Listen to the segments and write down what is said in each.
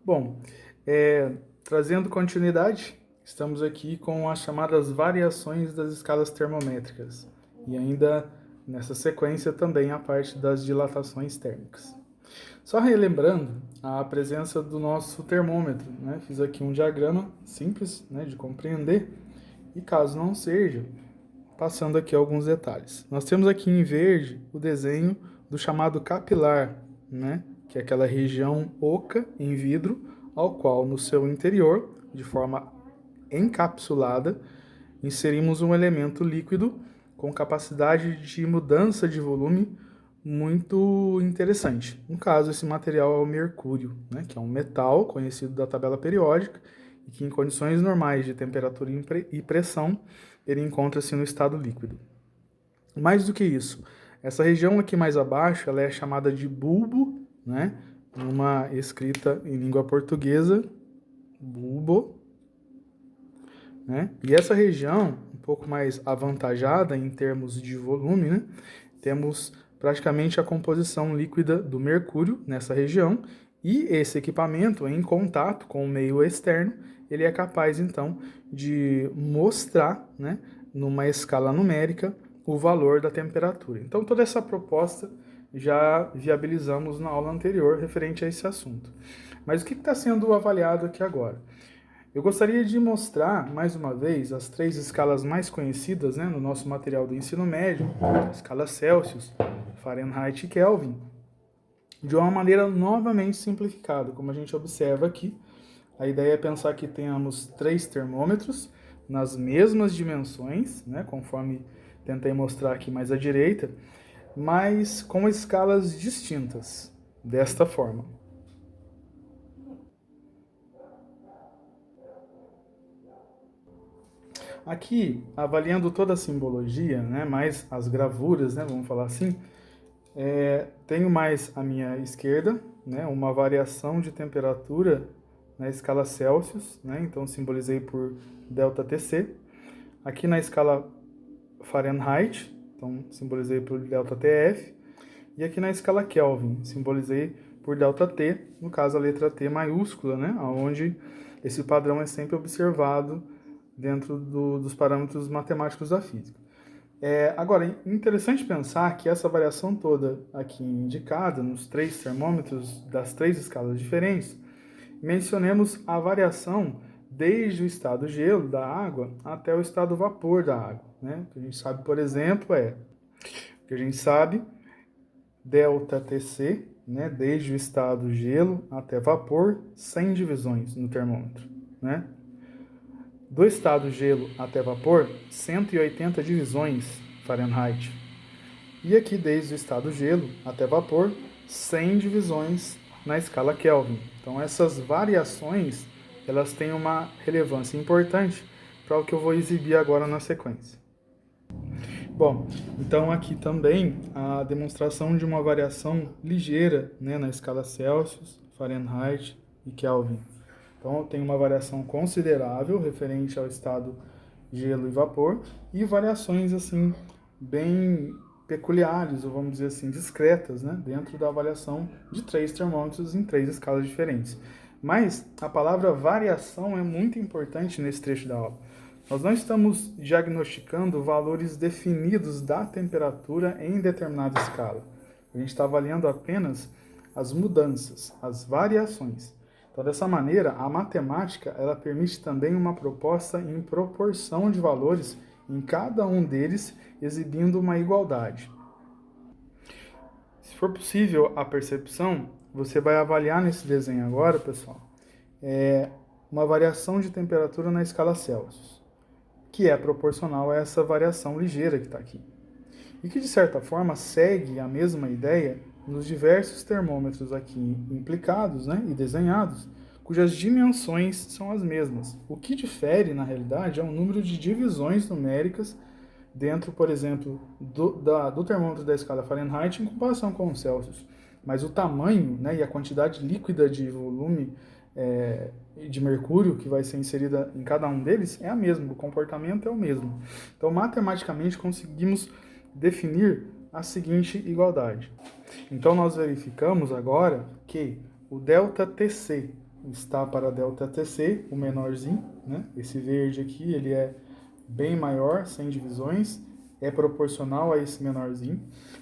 Bom, trazendo continuidade, estamos aqui com as chamadas variações das escalas termométricas e ainda nessa sequência também a parte das dilatações térmicas. Só relembrando a presença do nosso termômetro, né? Fiz aqui um diagrama simples, né, de compreender e caso não seja, passando aqui alguns detalhes. Nós temos aqui em verde o desenho do chamado capilar, né? Que é aquela região oca em vidro, ao qual no seu interior, de forma encapsulada, inserimos um elemento líquido com capacidade de mudança de volume muito interessante. No caso, esse material é o mercúrio, né? Que é um metal conhecido da tabela periódica e que em condições normais de temperatura e pressão ele encontra-se no estado líquido. Mais do que isso, essa região aqui mais abaixo ela é chamada de bulbo, né? Numa escrita em língua portuguesa, bulbo, né? E essa região, um pouco mais avantajada em termos de volume, né? Temos praticamente a composição líquida do mercúrio nessa região e esse equipamento, em contato com o meio externo, ele é capaz então de mostrar, né, numa escala numérica, o valor da temperatura. Então toda essa proposta já viabilizamos na aula anterior referente a esse assunto. Mas o que está sendo avaliado aqui agora? Eu gostaria de mostrar, mais uma vez, as três escalas mais conhecidas, né, no nosso material do ensino médio, a escala Celsius, Fahrenheit e Kelvin, de uma maneira novamente simplificada. Como a gente observa aqui, a ideia é pensar que tenhamos três termômetros nas mesmas dimensões, né, conforme tentei mostrar aqui mais à direita, mas com escalas distintas, desta forma. Aqui, avaliando toda a simbologia, né, mais as gravuras, né, vamos falar assim, tenho mais à minha esquerda, né, uma variação de temperatura na escala Celsius, né, então simbolizei por ΔTc. Aqui na escala Fahrenheit, então simbolizei por ΔTF. E aqui na escala Kelvin, simbolizei por ΔT, no caso a letra T maiúscula, né, onde esse padrão é sempre observado dentro dos parâmetros matemáticos da física. Agora, é interessante pensar que essa variação toda aqui indicada nos três termômetros das três escalas diferentes, mencionemos a variação desde o estado gelo da água até o estado vapor da água. Né? O que a gente sabe, por exemplo, ΔTc, né? Desde o estado gelo até vapor, 100 divisões no termômetro. Né? Do estado gelo até vapor, 180 divisões Fahrenheit. E aqui, desde o estado gelo até vapor, 100 divisões na escala Kelvin. Então, essas variações, elas têm uma relevância importante para o que eu vou exibir agora na sequência. Bom, então aqui também a demonstração de uma variação ligeira, né, na escala Celsius, Fahrenheit e Kelvin. Então, tem uma variação considerável referente ao estado gelo e vapor e variações assim bem peculiares, ou vamos dizer assim, discretas, né, dentro da avaliação de três termômetros em três escalas diferentes. Mas a palavra variação é muito importante nesse trecho da aula. Nós não estamos diagnosticando valores definidos da temperatura em determinada escala. A gente está avaliando apenas as mudanças, as variações. Então, dessa maneira, a matemática ela permite também uma proposta em proporção de valores em cada um deles, exibindo uma igualdade. Se for possível a percepção, você vai avaliar nesse desenho agora, pessoal, uma variação de temperatura na escala Celsius, que é proporcional a essa variação ligeira que está aqui. E que, de certa forma, segue a mesma ideia nos diversos termômetros aqui implicados, né, e desenhados, cujas dimensões são as mesmas. O que difere, na realidade, é o número de divisões numéricas dentro, por exemplo, do termômetro da escala Fahrenheit em comparação com o Celsius. Mas o tamanho, né, e a quantidade líquida de volume de mercúrio que vai ser inserida em cada um deles é a mesma, o comportamento é o mesmo. Então, matematicamente, conseguimos definir a seguinte igualdade. Então, nós verificamos agora que o ΔTc, está para ΔTC, o menorzinho, né? Esse verde aqui, ele é bem maior, sem divisões, é proporcional a esse menorzinho.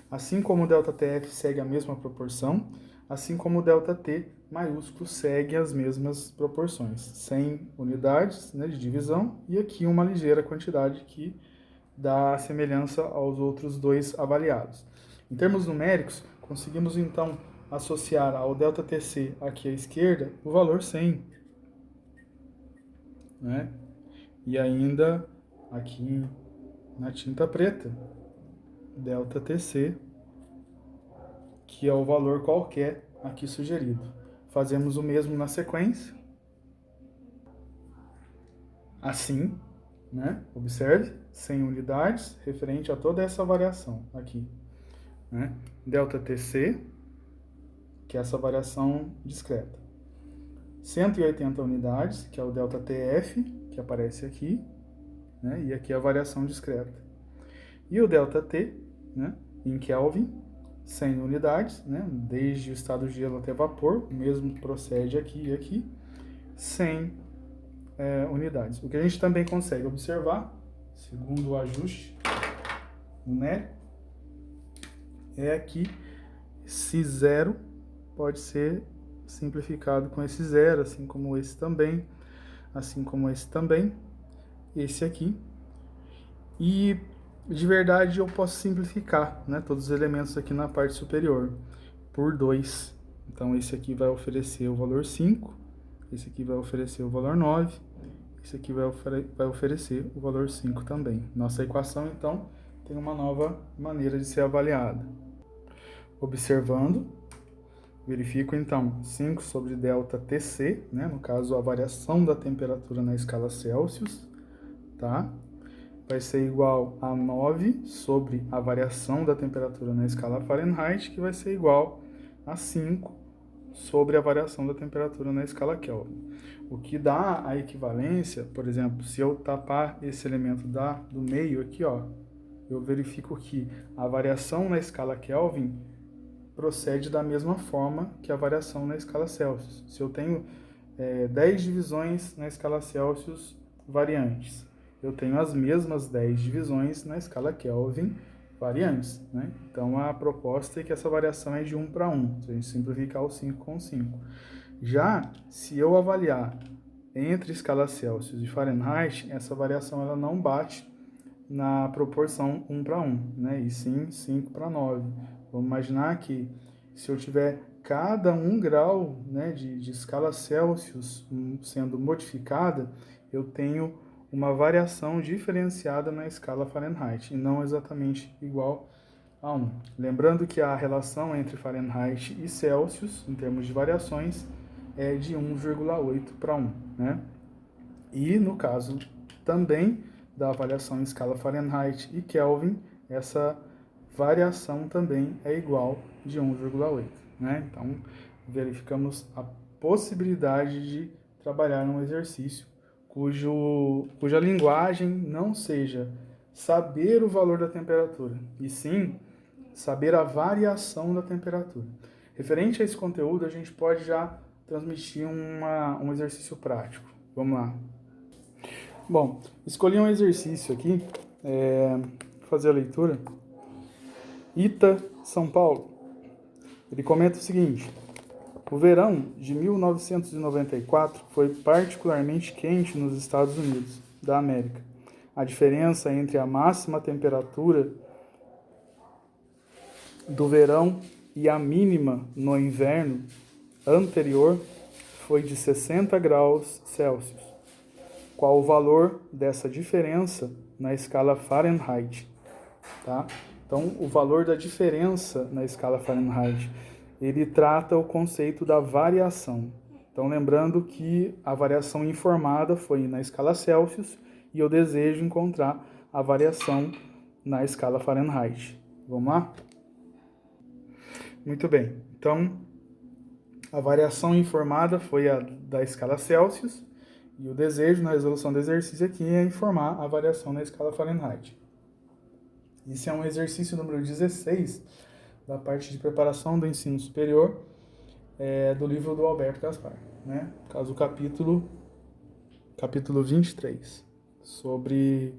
Assim como o ΔTF segue a mesma proporção, assim como o ΔT maiúsculo segue as mesmas proporções, 100 unidades, né, de divisão, e aqui uma ligeira quantidade que dá semelhança aos outros dois avaliados. Em termos numéricos, conseguimos então associar ao ΔTC aqui à esquerda o valor 100, né? E ainda aqui na tinta preta, ΔTC, que é o valor qualquer aqui sugerido. Fazemos o mesmo na sequência, assim, né? Observe, 100 unidades, referente a toda essa variação aqui, né? ΔTC, que é essa variação discreta. 180 unidades, que é o ΔTF, que aparece aqui, né? E aqui é a variação discreta. E o ΔT, né? Em Kelvin, 100 unidades, né? Desde o estado de gelo até vapor, o mesmo procede aqui e aqui, 100 unidades. O que a gente também consegue observar, segundo o ajuste numérico, é que esse zero pode ser simplificado com esse zero, assim como esse também, assim como esse também, esse aqui. E de verdade eu posso simplificar, né, todos os elementos aqui na parte superior por 2. Então esse aqui vai oferecer o valor 5, esse aqui vai oferecer o valor 9, esse aqui vai oferecer o valor 5 também. Nossa equação então tem uma nova maneira de ser avaliada. Observando, verifico então 5 sobre ΔTC, né, no caso a variação da temperatura na escala Celsius, tá? Vai ser igual a 9 sobre a variação da temperatura na escala Fahrenheit, que vai ser igual a 5 sobre a variação da temperatura na escala Kelvin. O que dá a equivalência, por exemplo, se eu tapar esse elemento do meio aqui, ó, eu verifico que a variação na escala Kelvin procede da mesma forma que a variação na escala Celsius. Se eu tenho 10 divisões na escala Celsius variantes, eu tenho as mesmas 10 divisões na escala Kelvin variantes, né? Então a proposta é que essa variação é de 1 para 1, se a gente simplificar o 5 com 5. Já se eu avaliar entre escala Celsius e Fahrenheit, essa variação ela não bate na proporção 1 para 1, né? E sim 5 para 9. Vamos imaginar que se eu tiver cada 1 grau, né, de escala Celsius sendo modificada, eu tenho uma variação diferenciada na escala Fahrenheit, e não exatamente igual a 1. Lembrando que a relação entre Fahrenheit e Celsius, em termos de variações, é de 1,8 para 1, né? E no caso também da avaliação em escala Fahrenheit e Kelvin, essa variação também é igual de 1,8, né? Então, verificamos a possibilidade de trabalhar um exercício cuja linguagem não seja saber o valor da temperatura, e sim saber a variação da temperatura. Referente a esse conteúdo, a gente pode já transmitir um exercício prático. Vamos lá. Bom, escolhi um exercício aqui, fazer a leitura. Ita, São Paulo. Ele comenta o seguinte: o verão de 1994 foi particularmente quente nos Estados Unidos da América. A diferença entre a máxima temperatura do verão e a mínima no inverno anterior foi de 60 graus Celsius. Qual o valor dessa diferença na escala Fahrenheit? Tá? Então, o valor da diferença na escala Fahrenheit, ele trata o conceito da variação. Então, lembrando que a variação informada foi na escala Celsius e eu desejo encontrar a variação na escala Fahrenheit. Vamos lá? Muito bem. Então, a variação informada foi a da escala Celsius e o desejo na resolução do exercício aqui é informar a variação na escala Fahrenheit. Esse é um exercício número 16 da parte de preparação do ensino superior do livro do Alberto Gaspar, né? No caso, o capítulo 23, sobre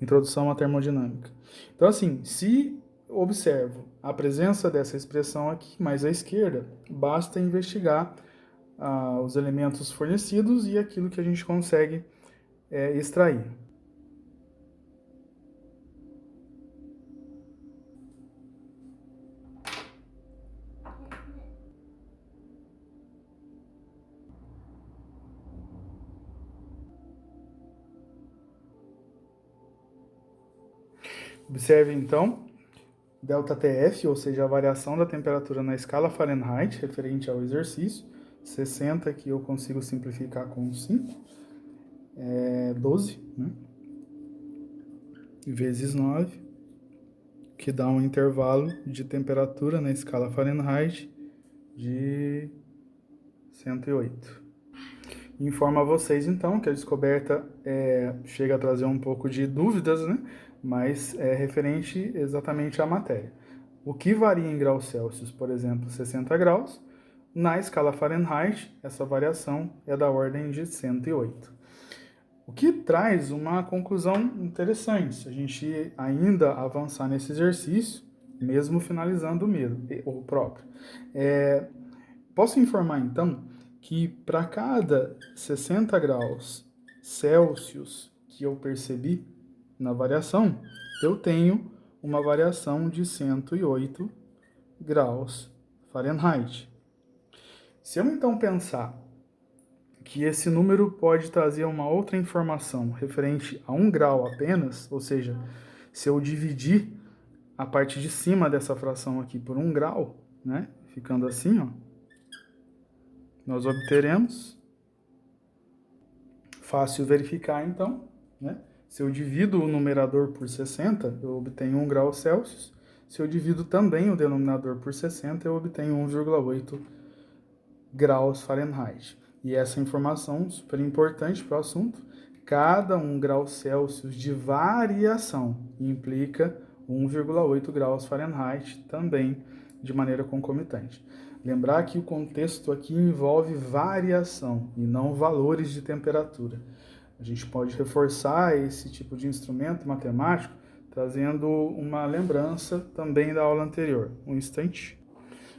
introdução à termodinâmica. Então, assim, se observo a presença dessa expressão aqui mais à esquerda, basta investigar os elementos fornecidos e aquilo que a gente consegue extrair. Observe, então, ΔTF, ou seja, a variação da temperatura na escala Fahrenheit, referente ao exercício, 60, que eu consigo simplificar com 5, 12, né? Vezes 9, que dá um intervalo de temperatura na escala Fahrenheit de 108. Informo a vocês, então, que a descoberta chega a trazer um pouco de dúvidas, né? Mas é referente exatamente à matéria. O que varia em graus Celsius, por exemplo, 60 graus, na escala Fahrenheit, essa variação é da ordem de 108. O que traz uma conclusão interessante, se a gente ainda avançar nesse exercício, mesmo finalizando o próprio. Posso informar, então, que para cada 60 graus Celsius que eu percebi na variação, eu tenho uma variação de 108 graus Fahrenheit. Se eu então pensar que esse número pode trazer uma outra informação referente a 1 grau apenas, ou seja, se eu dividir a parte de cima dessa fração aqui por 1 grau, né, ficando assim, ó, nós obteremos, fácil verificar então, né, se eu divido o numerador por 60, eu obtenho 1 grau Celsius. Se eu divido também o denominador por 60, eu obtenho 1,8 graus Fahrenheit. E essa informação super importante para o assunto, cada 1 grau Celsius de variação implica 1,8 graus Fahrenheit também de maneira concomitante. Lembrar que o contexto aqui envolve variação e não valores de temperatura. A gente pode reforçar esse tipo de instrumento matemático trazendo uma lembrança também da aula anterior. Um instante.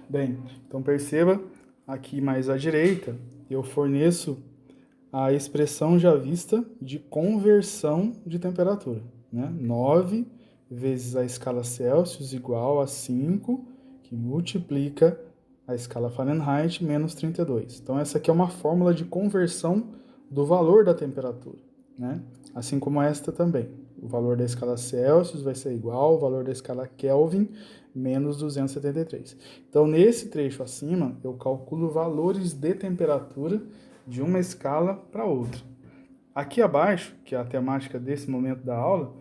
Bem, então perceba, aqui mais à direita, eu forneço a expressão já vista de conversão de temperatura, né? 9 vezes a escala Celsius igual a 5, que multiplica a escala Fahrenheit menos 32. Então essa aqui é uma fórmula de conversão do valor da temperatura, né? Assim como esta também. O valor da escala Celsius vai ser igual ao valor da escala Kelvin menos 273. Então, nesse trecho acima, eu calculo valores de temperatura de uma escala para outra. Aqui abaixo, que é a temática desse momento da aula,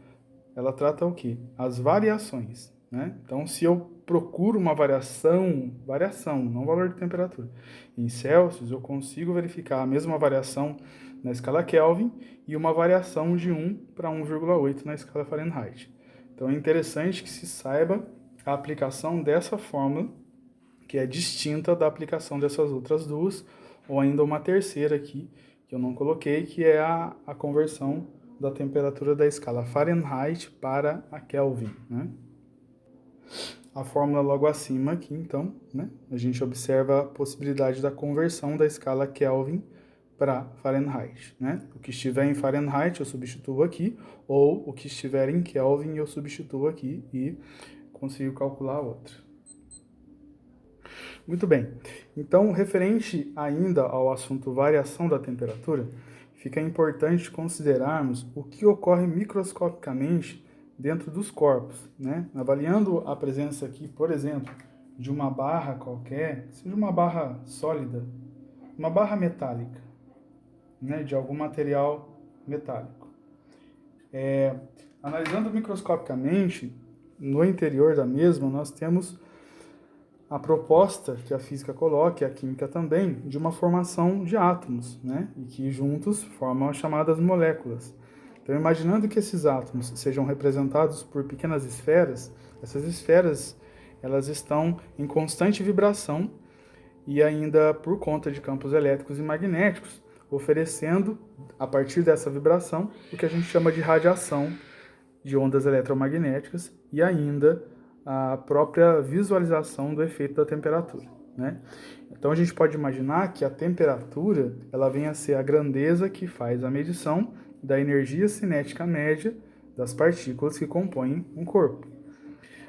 ela trata o quê? As variações, né? Então, se eu procuro uma variação, não valor de temperatura, em Celsius, eu consigo verificar a mesma variação na escala Kelvin e uma variação de 1 para 1,8 na escala Fahrenheit. Então, é interessante que se saiba a aplicação dessa fórmula, que é distinta da aplicação dessas outras duas, ou ainda uma terceira aqui, que eu não coloquei, que é a conversão da temperatura da escala Fahrenheit para a Kelvin, né? A fórmula logo acima aqui, então, né, a gente observa a possibilidade da conversão da escala Kelvin para Fahrenheit, né? O que estiver em Fahrenheit eu substituo aqui, ou o que estiver em Kelvin eu substituo aqui e consigo calcular a outra. Muito bem. Então, referente ainda ao assunto variação da temperatura, fica importante considerarmos o que ocorre microscopicamente dentro dos corpos, né? Avaliando a presença aqui, por exemplo, de uma barra qualquer, seja uma barra sólida, uma barra metálica, né? De algum material metálico. Analisando microscopicamente, no interior da mesma, nós temos a proposta que a física coloca, e a química também, de uma formação de átomos, né? E que juntos formam as chamadas moléculas. Então, imaginando que esses átomos sejam representados por pequenas esferas, essas esferas elas estão em constante vibração e ainda por conta de campos elétricos e magnéticos, oferecendo, a partir dessa vibração, o que a gente chama de radiação de ondas eletromagnéticas e ainda a própria visualização do efeito da temperatura, né? Então a gente pode imaginar que a temperatura ela vem a ser a grandeza que faz a medição da energia cinética média das partículas que compõem um corpo.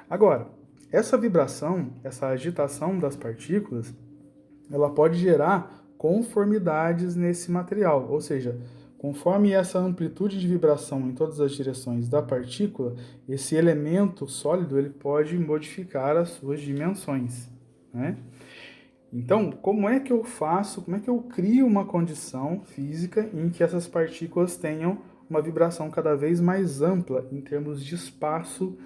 Agora, essa vibração, essa agitação das partículas, ela pode gerar conformidades nesse material, ou seja, conforme essa amplitude de vibração em todas as direções da partícula, esse elemento sólido ele pode modificar as suas dimensões, né? Então, como é que eu faço, como é que eu crio uma condição física em que essas partículas tenham uma vibração cada vez mais ampla em termos de espaço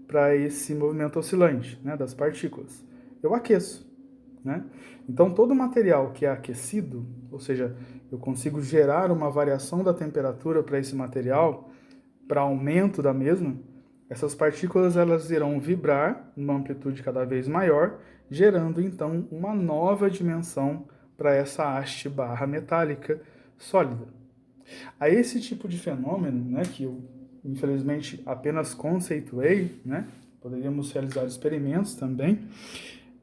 para esse movimento oscilante, né, das partículas? Eu aqueço, né? Então, todo material que é aquecido, ou seja, eu consigo gerar uma variação da temperatura para esse material, para aumento da mesma, essas partículas elas irão vibrar numa amplitude cada vez maior, gerando então uma nova dimensão para essa haste barra metálica sólida. A esse tipo de fenômeno, né, que eu infelizmente apenas conceituei, né, poderíamos realizar experimentos também,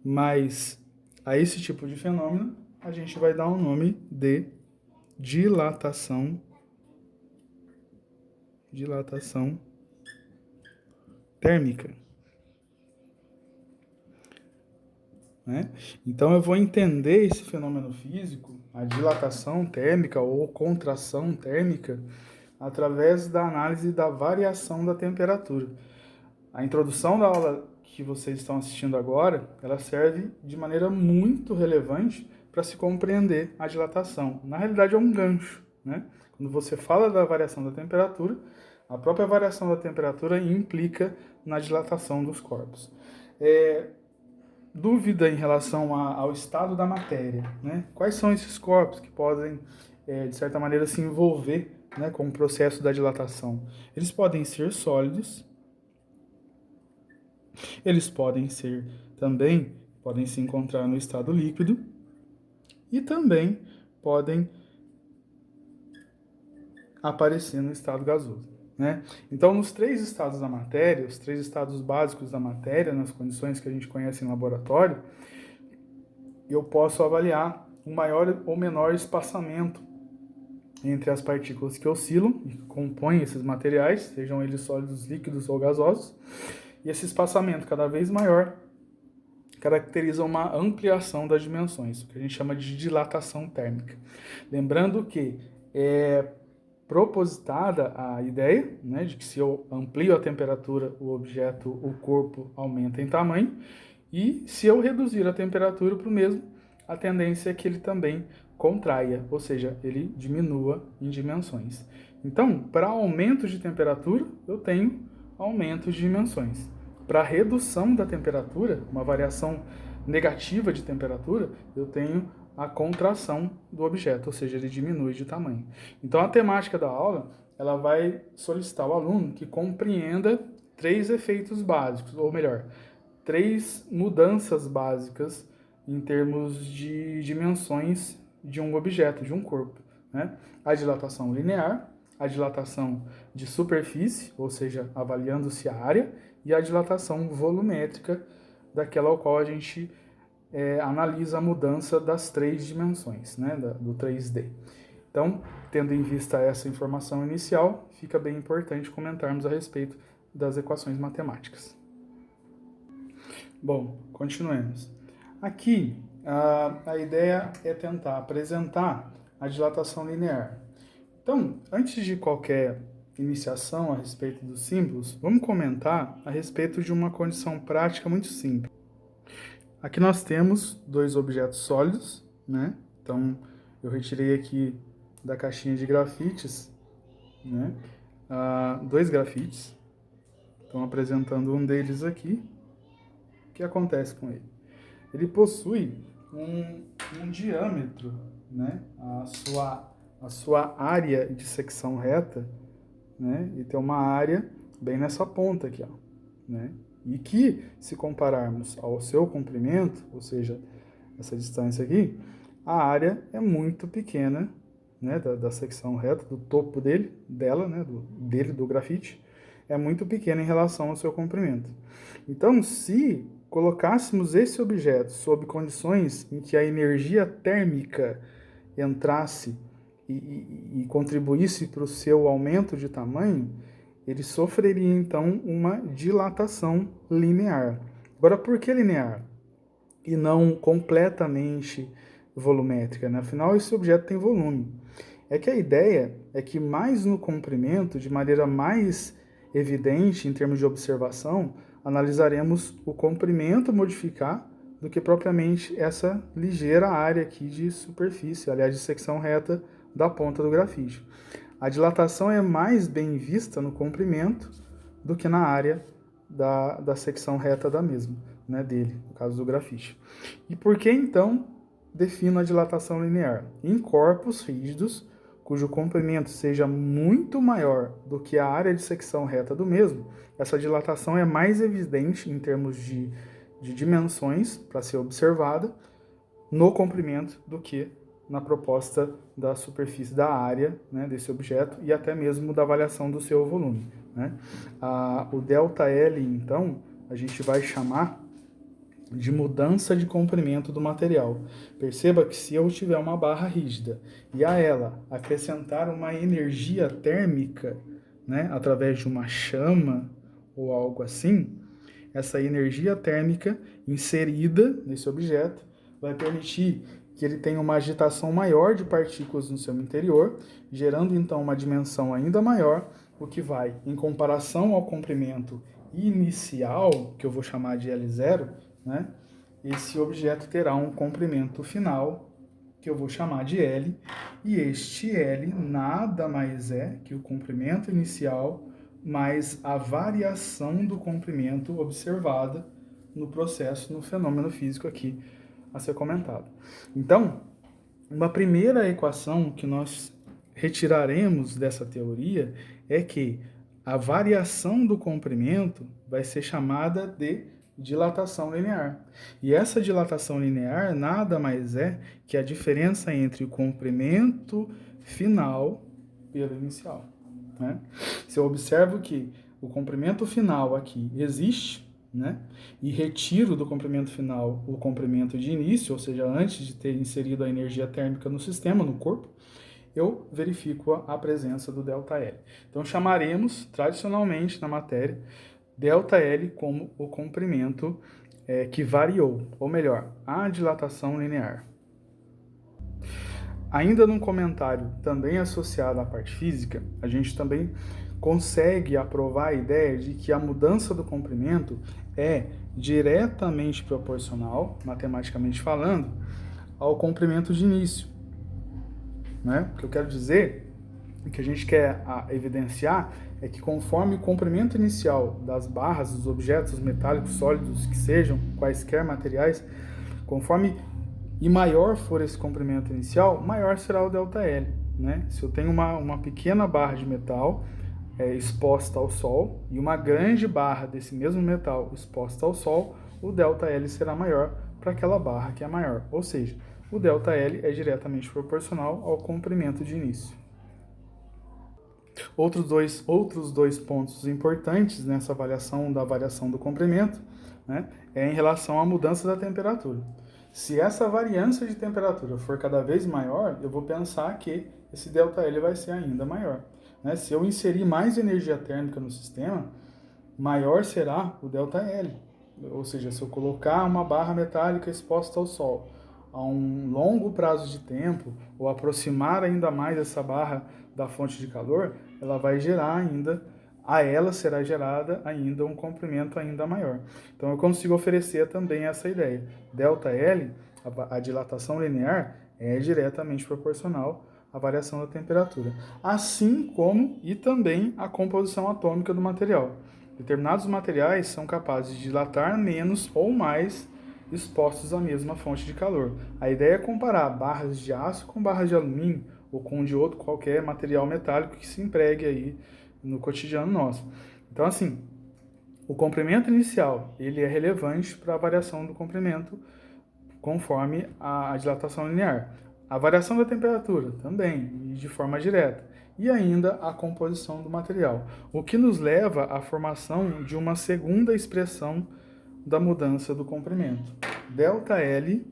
mas a esse tipo de fenômeno a gente vai dar um nome de dilatação térmica, né? Então eu vou entender esse fenômeno físico, a dilatação térmica ou contração térmica, através da análise da variação da temperatura. A introdução da aula que vocês estão assistindo agora, ela serve de maneira muito relevante para se compreender a dilatação. Na realidade é um gancho, né? Quando você fala da variação da temperatura, a própria variação da temperatura implica na dilatação dos corpos. Dúvida em relação ao estado da matéria, né? Quais são esses corpos que podem, de certa maneira, se envolver, né, com o processo da dilatação? Eles podem ser sólidos, eles podem ser também, podem se encontrar no estado líquido e também podem aparecer no estado gasoso, né? Então, nos três estados da matéria, os três estados básicos da matéria, nas condições que a gente conhece em laboratório, eu posso avaliar um maior ou menor espaçamento entre as partículas que oscilam e que compõem esses materiais, sejam eles sólidos, líquidos ou gasosos, e esse espaçamento cada vez maior caracteriza uma ampliação das dimensões, o que a gente chama de dilatação térmica. Lembrando que é propositada a ideia, né, de que se eu amplio a temperatura, o objeto, o corpo, aumenta em tamanho, e se eu reduzir a temperatura para o mesmo, a tendência é que ele também contraia, ou seja, ele diminua em dimensões. Então, para aumento de temperatura, eu tenho aumento de dimensões. Para redução da temperatura, uma variação negativa de temperatura, eu tenho a contração do objeto, ou seja, ele diminui de tamanho. Então, a temática da aula, ela vai solicitar ao aluno que compreenda três efeitos básicos, ou melhor, três mudanças básicas em termos de dimensões de um objeto, de um corpo, né? A dilatação linear, a dilatação de superfície, ou seja, avaliando-se a área, e a dilatação volumétrica, daquela ao qual a gente analisa a mudança das três dimensões, né, do 3D. Então, tendo em vista essa informação inicial, fica bem importante comentarmos a respeito das equações matemáticas. Bom, continuemos. Aqui, a ideia é tentar apresentar a dilatação linear. Então, antes de qualquer iniciação a respeito dos símbolos, vamos comentar a respeito de uma condição prática muito simples. Aqui nós temos dois objetos sólidos, né? Então, eu retirei aqui da caixinha de grafites, né, dois grafites. Estão apresentando um deles aqui. O que acontece com ele? Ele possui um diâmetro, né? A sua área de secção reta, né? E tem uma área bem nessa ponta aqui, ó, né? E que, se compararmos ao seu comprimento, ou seja, essa distância aqui, a área é muito pequena, né, da secção reta, do topo dela, né, do grafite, é muito pequena em relação ao seu comprimento. Então, se colocássemos esse objeto sob condições em que a energia térmica entrasse e contribuísse para o seu aumento de tamanho, ele sofreria então uma dilatação linear. Agora, por que linear? E não completamente volumétrica, né? Afinal, esse objeto tem volume. É que a ideia é que mais no comprimento, de maneira mais evidente em termos de observação, analisaremos o comprimento modificar do que propriamente essa ligeira área aqui de superfície, aliás, de secção reta da ponta do grafite. A dilatação é mais bem vista no comprimento do que na área da secção reta da mesma, né, dele, no caso do grafite. E por que então defino a dilatação linear? Em corpos rígidos, cujo comprimento seja muito maior do que a área de secção reta do mesmo, essa dilatação é mais evidente em termos de dimensões para ser observada no comprimento do que na proposta da superfície da área, né, desse objeto e até mesmo da avaliação do seu volume, né? O ΔL, então, a gente vai chamar de mudança de comprimento do material. Perceba que se eu tiver uma barra rígida e a ela acrescentar uma energia térmica, né, através de uma chama ou algo assim, essa energia térmica inserida nesse objeto vai permitir que ele tenha uma agitação maior de partículas no seu interior, gerando então uma dimensão ainda maior, o que vai, em comparação ao comprimento inicial, que eu vou chamar de L0, né? Esse objeto terá um comprimento final, que eu vou chamar de L, e este L nada mais é que o comprimento inicial mais a variação do comprimento observada no processo, no fenômeno físico aqui a ser comentado. Então, uma primeira equação que nós retiraremos dessa teoria é que a variação do comprimento vai ser chamada de dilatação linear. E essa dilatação linear nada mais é que a diferença entre o comprimento final pelo inicial, né? Se eu observo que o comprimento final aqui existe, né, e retiro do comprimento final o comprimento de início, ou seja, antes de ter inserido a energia térmica no sistema, no corpo, eu verifico a presença do ΔL. Então, chamaremos, tradicionalmente na matéria, ΔL como o comprimento que variou, ou melhor, a dilatação linear. Ainda num comentário também associado à parte física, a gente também consegue aprovar a ideia de que a mudança do comprimento é diretamente proporcional, matematicamente falando, ao comprimento de início, né? O que eu quero dizer, o que a gente quer evidenciar é que conforme o comprimento inicial das barras, dos objetos metálicos sólidos que sejam, quaisquer materiais, conforme e maior for esse comprimento inicial, maior será o ΔL, né? Se eu tenho uma pequena barra de metal exposta ao Sol e uma grande barra desse mesmo metal exposta ao Sol, o ΔL será maior para aquela barra que é maior. Ou seja, o ΔL é diretamente proporcional ao comprimento de início. Outros dois pontos importantes nessa avaliação da variação do comprimento, né, é em relação à mudança da temperatura. Se essa variância de temperatura for cada vez maior, eu vou pensar que esse ΔL vai ser ainda maior, né? Se eu inserir mais energia térmica no sistema, maior será o ΔL. Ou seja, se eu colocar uma barra metálica exposta ao Sol a um longo prazo de tempo, ou aproximar ainda mais essa barra da fonte de calor, ela vai gerar ainda, a ela será gerada ainda um comprimento ainda maior. Então eu consigo oferecer também essa ideia. ΔL, a dilatação linear, é diretamente proporcional à variação da temperatura. Assim como e também a composição atômica do material. Determinados materiais são capazes de dilatar menos ou mais expostos à mesma fonte de calor. A ideia é comparar barras de aço com barras de alumínio ou com de outro qualquer material metálico que se empregue aí no cotidiano nosso. Então, assim, o comprimento inicial ele é relevante para a variação do comprimento conforme a dilatação linear. A variação da temperatura também, e de forma direta. E ainda a composição do material, o que nos leva à formação de uma segunda expressão da mudança do comprimento. ΔL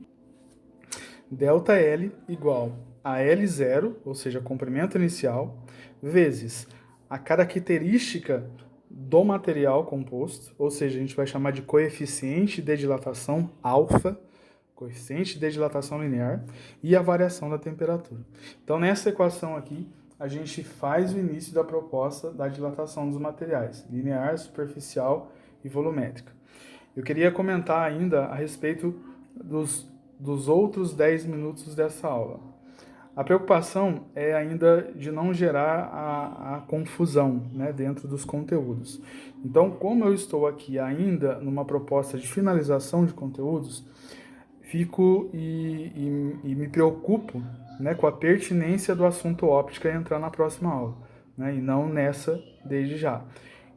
igual a L0, ou seja, comprimento inicial, vezes a característica do material composto, ou seja, a gente vai chamar de coeficiente de dilatação alfa, coeficiente de dilatação linear, e a variação da temperatura. Então, nessa equação aqui, a gente faz o início da proposta da dilatação dos materiais, linear, superficial e volumétrica. Eu queria comentar ainda a respeito dos outros 10 minutos dessa aula. A preocupação é ainda de não gerar a confusão, né, dentro dos conteúdos. Então, como eu estou aqui ainda numa proposta de finalização de conteúdos, fico e me preocupo, né, com a pertinência do assunto óptica entrar na próxima aula, né, e não nessa desde já.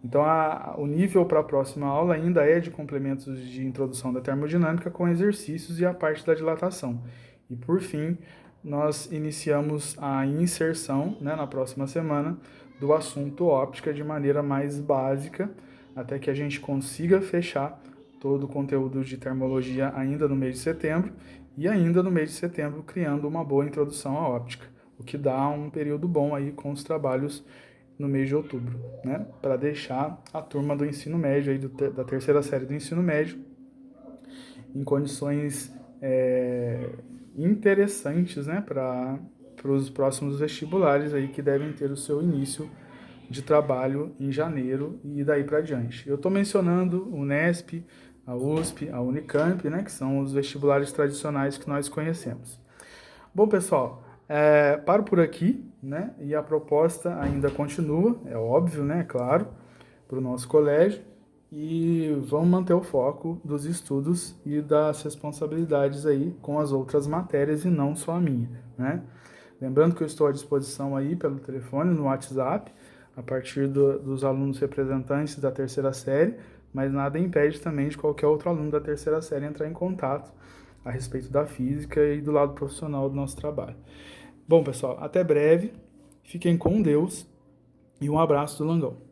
Então, o nível para a próxima aula ainda é de complementos de introdução da termodinâmica com exercícios e a parte da dilatação. E, por fim, nós iniciamos a inserção, né, na próxima semana, do assunto óptica de maneira mais básica, até que a gente consiga fechar todo o conteúdo de termologia ainda no mês de setembro, e ainda no mês de setembro criando uma boa introdução à óptica, o que dá um período bom aí com os trabalhos no mês de outubro, né, para deixar a turma do ensino médio, aí da terceira série do ensino médio, em condições interessantes, né, para os próximos vestibulares aí que devem ter o seu início de trabalho em janeiro e daí para diante. Eu estou mencionando o Unesp, a USP, a Unicamp, né, que são os vestibulares tradicionais que nós conhecemos. Bom, pessoal, paro por aqui, né, e a proposta ainda continua, é óbvio, né, claro, para o nosso colégio, e vamos manter o foco dos estudos e das responsabilidades aí com as outras matérias e não só a minha, né. Lembrando que eu estou à disposição aí pelo telefone, no WhatsApp, a partir dos alunos representantes da terceira série, mas nada impede também de qualquer outro aluno da terceira série entrar em contato a respeito da física e do lado profissional do nosso trabalho. Bom, pessoal, até breve, fiquem com Deus e um abraço do Langão.